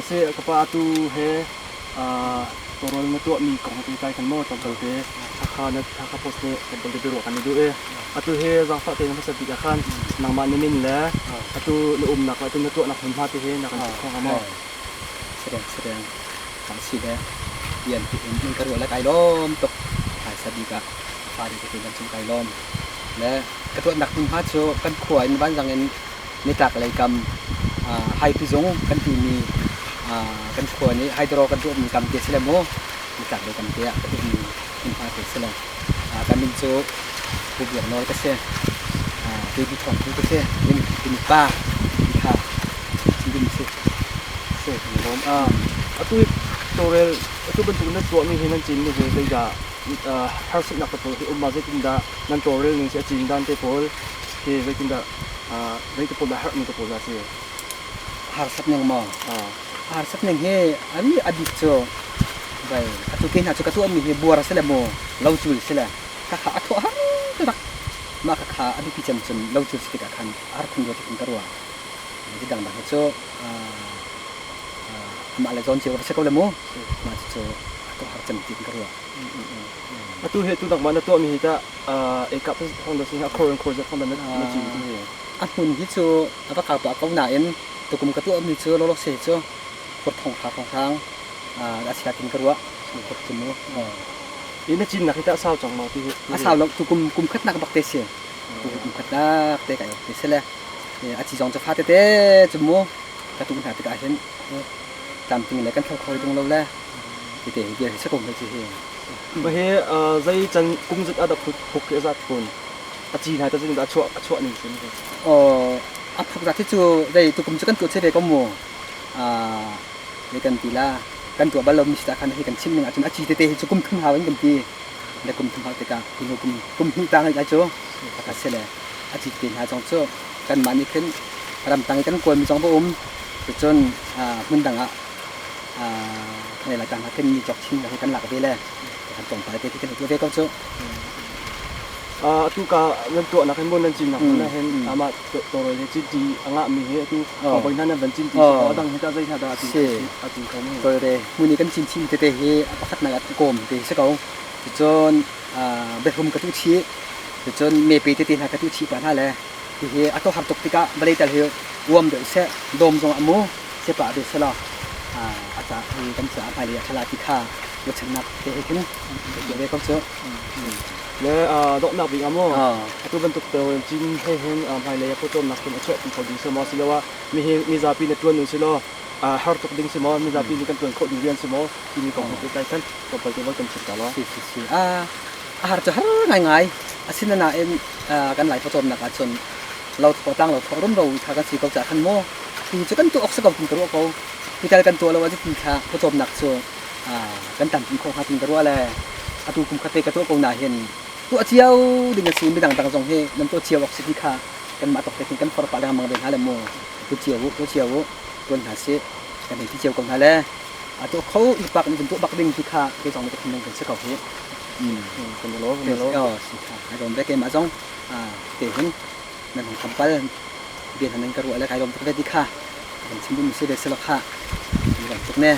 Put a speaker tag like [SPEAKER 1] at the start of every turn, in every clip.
[SPEAKER 1] เสกปะตูเฮตัวรถตัวมีกองตีใจกันหมดตอนเด็กข้าเนี่ยข้าโพสต์เนี่ยเป็นตัวเดือดกันดูตัวเฮจังฝักเต็มภาษาติกันนางมันนี่แล้วตัวลูกนักตัวตัวนักหุ่นพาตัวเฮนักของเขาหมด
[SPEAKER 2] แสดงทางสีแดงเปลี่ยนเป็นกระโดดและไก่ล้อมตกหายสติกะฟาดีจะเป็นกันชมไก่ล้อมและกระโดดหนักหุ่นพาโชกันขวายในบ้านจังเงินในตากอะไรกำไฮพิซงกันที่มีกันขวายนี้ไฮโดรกันตัวมีกำเกสเลโมในตากอะไรกำเกะกันที่มีหุ่นพาเกสเลมกันมินโชผู้เบียดน้อยก็เสียเบบี้ทองก็เสียเป็นป้าค่ะดินเสีย
[SPEAKER 1] เสกผมตัวเรลตัวเป็นตัวนั้นตัวมีเห็นนั่นจริงนี่เห็นเลยจ้ะฮาร์สินักตัวที่มาจะกินได้นั่นตัวเรลนี่เสียจริงด้านเตปอลที่จะกินได้ได้ตัวละฮาร์มีตัวละเสีย
[SPEAKER 2] ฮาร์สับหนึ่งมองฮาร์สับหนึ่งเฮอันนี้อดีตโจไปตัวกินหาตัวตัวมีเฮบัวรัสเลโมเราจุลเสละข้าตัวฮาร์ตัวนักมาข้าอดีตพิจารณาเราจุลสติกาคันฮาร์คุณโดดคุณกระวังที่ดังแบบโจมาเลยจนเชียวกับเชคเลยมั้งมาโจก็หาจำติดกันว่า
[SPEAKER 1] ตัวเหตุตัวต่างมันตัวมีเหตุเอกภาพของเราสิ่งที่โครงจะของมันนั่นจริงที่
[SPEAKER 2] หุ่นที่โจแล้วก็ข่าวตัวหนาเอ็นตัวกลุ่มกระตัวมีโจโลกเสียโจกดทองทางอาชีพกินกันว่ากดจมูก
[SPEAKER 1] นี่นั่นจริงนะที่จะเศร้าจังมาที่
[SPEAKER 2] เศร้าแล้วตัวกลุ่มขัดนักบักเตเสียตัวกลุ่มขัดนักเตะกันเตะเสียเลยอาชีพจงจะฟาดเตะจมูกกระตุ้นหาติกาเห็นตามจริงเลยกันคอยตรงเราแหละที่เดี๋ยวสักคนไปสิ
[SPEAKER 1] มาเฮใจจันกุ้งจัดอัดพุกเยอะจัดคนจีนหายตัวจริงอัดชั่วนี่สิ
[SPEAKER 2] อัดพุกจัดที่จู่ได้ตัวกุ้งจัดกันตัวเชื่อได้ก็มัวในกันตีละกันตัวบ้านเรามีสถานการณ์ที่กันชิมหนึ่งอาจจะอาชีพเตะจู่กุ้งขึ้นหาวันกันตีแล้วกุ้งขึ้นหาติกาคุณกุ้งหิ้งตังให้จู่อาการเสียเลยอาชีพตีหาจงจู่กันมันนี่ขึ้นรำตังกันกวนมีจงพระอมจนมันดังในรายการที่มีจอกชิงให้กันหลักไปเลยทำตรงไปที่กันตัวเด็กก็เจ้า
[SPEAKER 1] ตัวกาเงินตัวนักเห็นบนนั่นจริงนะนั่นเห็นอามาตัวเลยจิตดีอ่างมีเหตุของบริษัทนั้นเป็นจิตดีดังเหตุใจหาดาติติเขาไม่
[SPEAKER 2] ตัวเลยมือนี้กันชิงเตะเฮอพัดนักโกมเตะสักเอาจนเบรมกระตุ้ชีจนเมปีเตะหากระตุ้ชีปัญหาเลยที่เฮอัตโตหับตกติกาบริษัทเฮวมเดือดเสดมจงอมูเสปะเดือดสละอาจารย์มีคำสั่งไปเลยฉลาดที่ข้าวัชนักเตะขึ้นเดี๋ยวเรียกเขาเจ้า
[SPEAKER 1] แล้วดอกนักวิ่งมั่วตัวเป็นตัวจริงให้เห็นไปเลยพอตัวนักเป็นเชื่อเป็นคนดีสมอสิแล้วว่ามีซาปีในตัวหนึ่งสิแล้วฮาร์ตกดิ้งสมอมีซาปีในกันตัวคนดูเรียนสมอที่มีกองตัวใจกันตัวไปตัวว่ากันสุดตลอด
[SPEAKER 2] ฮาร์จะฮาร์ง่ายๆสิ่งนั้นเองกันหลายพอตัวนักจนเราพอตั้งเราพอร่วมเราทางกันสีเขาจะขันโม่ที่จะกันตัวออกสกัดตัวเขาที่จะกันตัวเราว่าจะกินข้าผสมหนักส่วนกันตันกินโคข้ากินกระว่าแหละอาตุคุมคาเตกระตัวกงนาเห็นตัวเชียวดึงกระสุนไปต่างๆทรงเฮน้ำตัวเชียวออกสิที่ข้ากันมาตกแต่กันฟอร์ปาดังมังเป็นฮาเลโมตัวเชียวตัวหาเสกันเห็นที่เชียวกงฮาเลตัวเขาอีกปากนึงเป็นตัวบักดึงที่ข้าที่สองเป็นคนนึงเป็นเสกเขาเฮ
[SPEAKER 1] คนโล
[SPEAKER 2] สิข้าไอ้ลมได้เกมมาจงเตะเห็นนั่นของคำปั้นเบียนทางนั้นกระรัวแล้วไอ้ลมตัวได้ที่ข้าเป็นชิมบุญเสด็จสลักข้ามีหลังจุกแน่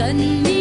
[SPEAKER 3] กัน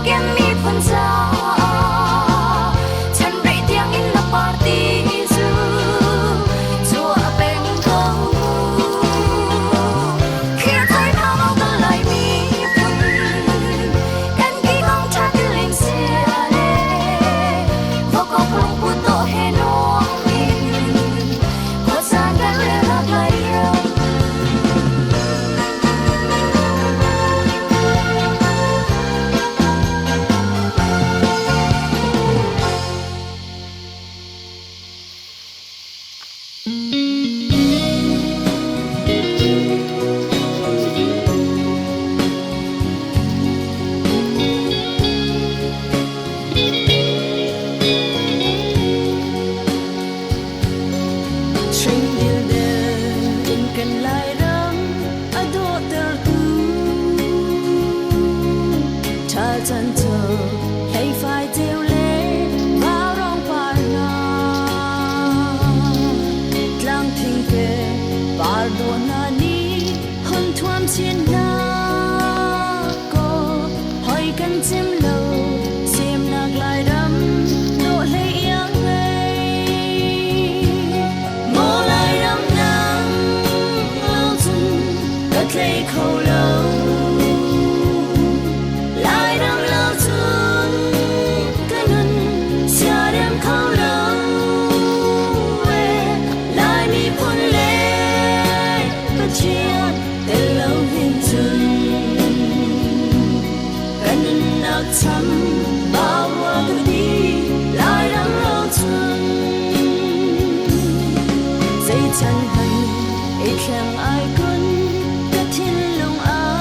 [SPEAKER 3] กันมีพันจาฉันไปเตียงอินละปาร์ตี้จูจัวเป็นเขาเขียนใจพาเราตะไลมีพันกันกี่กองทัพที่เล่นเสียเล่พวกก็ปลุกปุตโตให้น้องมินก็สร้างกันเรื่องอะไรเรา chân thờ hay phải tiêu lệ bao rong par na lang thinh về par do na ni hôn thuam trên na có hỏi căn chim lâu xem nạc lại đắm độ lấy yang ngay mô lại đắm nắng lâu dừng cất lấy khâu lâu thắm bao hoa cứ đi lại đắm lâu chân dây chân hành ít khen ai quân cất thiên lòng áo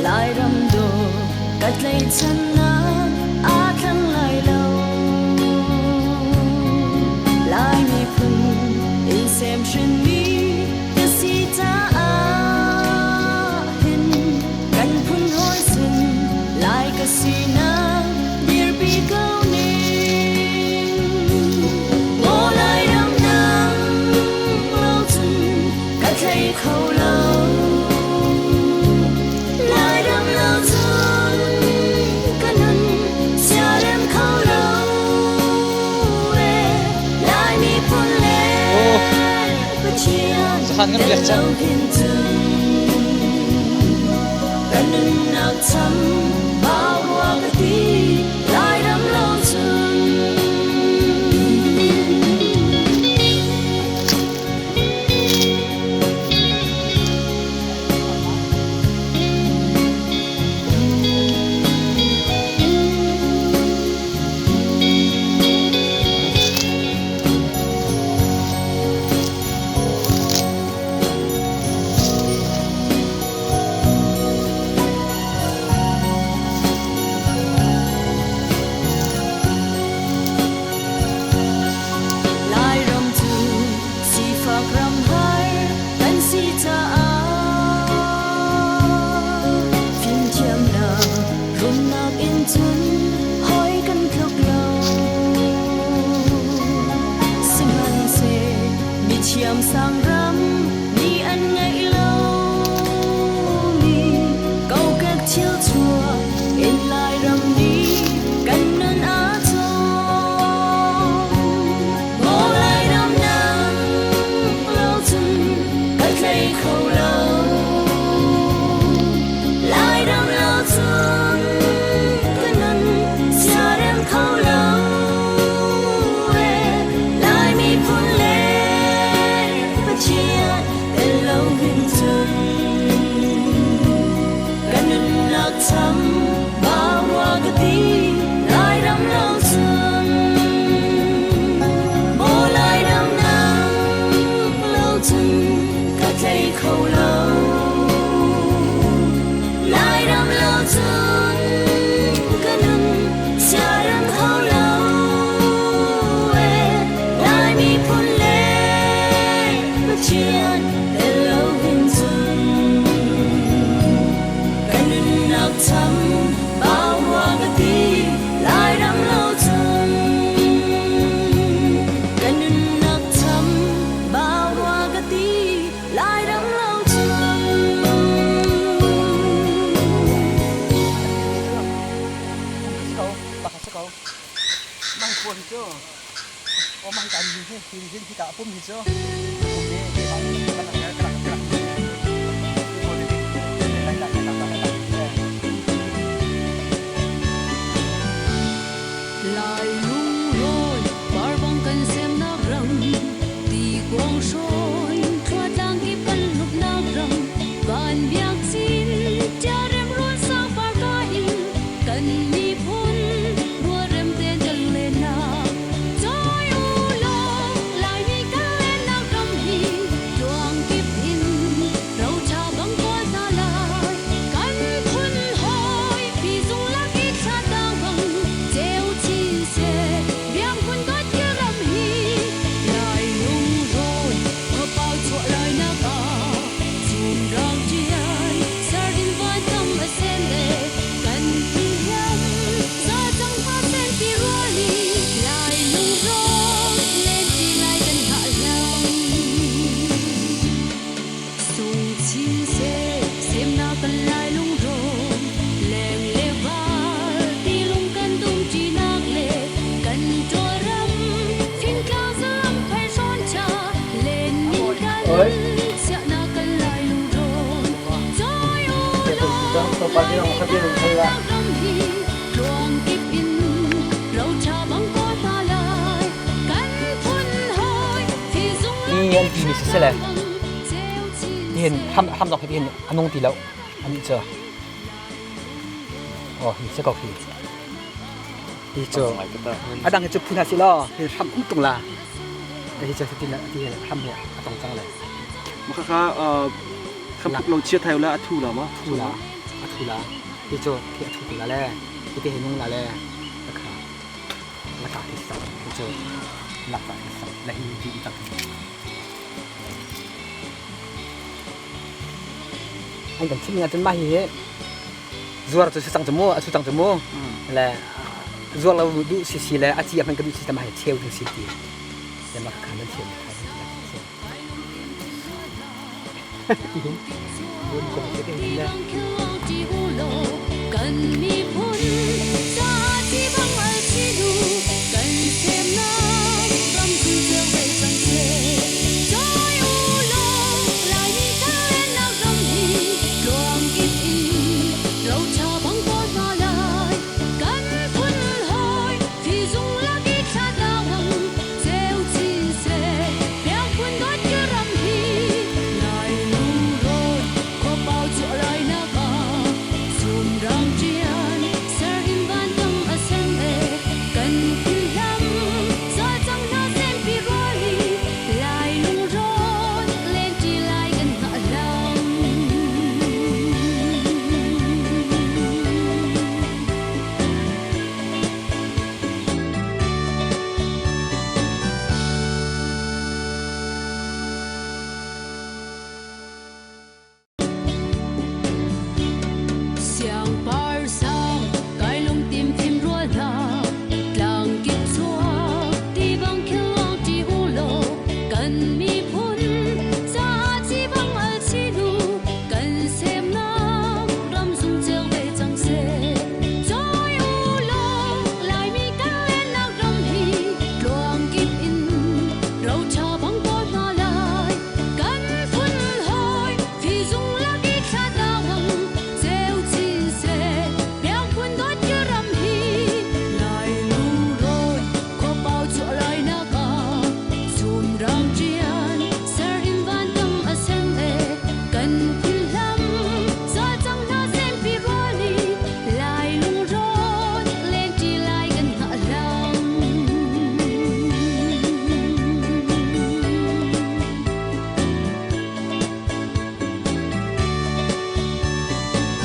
[SPEAKER 3] lại đắm đồ cất lấy chân nát á khăn lại lâu lại mi phun in xem trên mi cái gì ta Casina, dear be going. More light I'm now, mountain, got take hold low. Light I'm mountain, canon, shut them cold low. Light me pole, but she low into. Canon out some. Lại đắm lâu chân chiêm sang rắm đi ăn ngày lâu đi câu các chiếu chùa in lại rầm đi canh nên á thôn ngô lại đâm nắng lâu chân cách lấy khâu lâu lại đâm lâu chân cái nâng xa đem khâu lâu lại mi phun lên thắm bao hoa cứ tí lại đắm lâu chân mô lại đắm nắng lâu chân cả thấy khâu lâu lại đắm lâu chân cả nâng xa đắm khâu lâu lại mi phun lên bất chiên để lâu hình chân thắm bao hoa cứ tí lại đắm lâu chân cái nưng nặc thắm bao hoa cứ tí lại đắm lâu chân
[SPEAKER 2] bộ thì chưa ô mang cái gì thế thì cả phun thì chưa phun đi thì nó cái
[SPEAKER 3] lại lung rồi bar băng cần xem nát răng thì quang soi thoát đang kịp cần lúc nát răng vạn việc xin cha rem luôn sang phar kai cần mi phun đua rem tên chân lên na joy u lo lại mi cần lên nát răng hi chuang kịp in rau cha băng qua ta lại cần phun hoi vì dung lá kịp cha đang vâng treo chi xe biang quân có chia rầm hi lại lung rồi mơ bao chuột lời na cả dùm rong chiên sa din vai tâm ở sen lệ cần phi nhâm ra trong hoa sen phi rua li lại lung rồi lên chi lại cần hạ lòng sung chi xe xem na cần lại lung rồi leng le va ti lung cần tung chi nạc lệ cần cho râm phiên cao dâm phải son trà lên nhìn cần sẽ na cần lại lung rồi joy u lo luồng kịp in rau trà băng có ta lại cần phun hoi thì dung
[SPEAKER 2] đi ăn gì sẽ là đi hiện ham đọc thì hiện ăn nông tỷ lậu ăn chưa sẽ có khi đi chưa à đang chụp phun hạt xí lo thì ham cũng tung là thì chờ thì là thì hamเนี่ยต้องจังเลย
[SPEAKER 1] mà kháเราเชียร์ไทยแล้วทูแล้วมั้ง
[SPEAKER 2] thu lá đi cho thì thu lá lẹ thì hiện nông lá lẹ là cả thì sao đi cho là phải là hình gì tập anh cần xin nghe tên mai hết zuar tu sang temu là zuar là du sisi là ati apa yang kedua sistem hay theo tu sisi dan makan dan theo
[SPEAKER 3] thì băng kêu chỉ u lô cần mi phun ra chỉ băng ở chỉ đủ cần xem nó tâm tư theo về sang xe joy u lô lại mi ta lên nào tâm thì luồng kịp in rau cha băng có ta lại cần phun hoi thì dung lá kít cha đau hằng gieo chi xe béo phun gót chưa rầm hi lại lung rồi có bao chỗ lại na cả dùm răng chi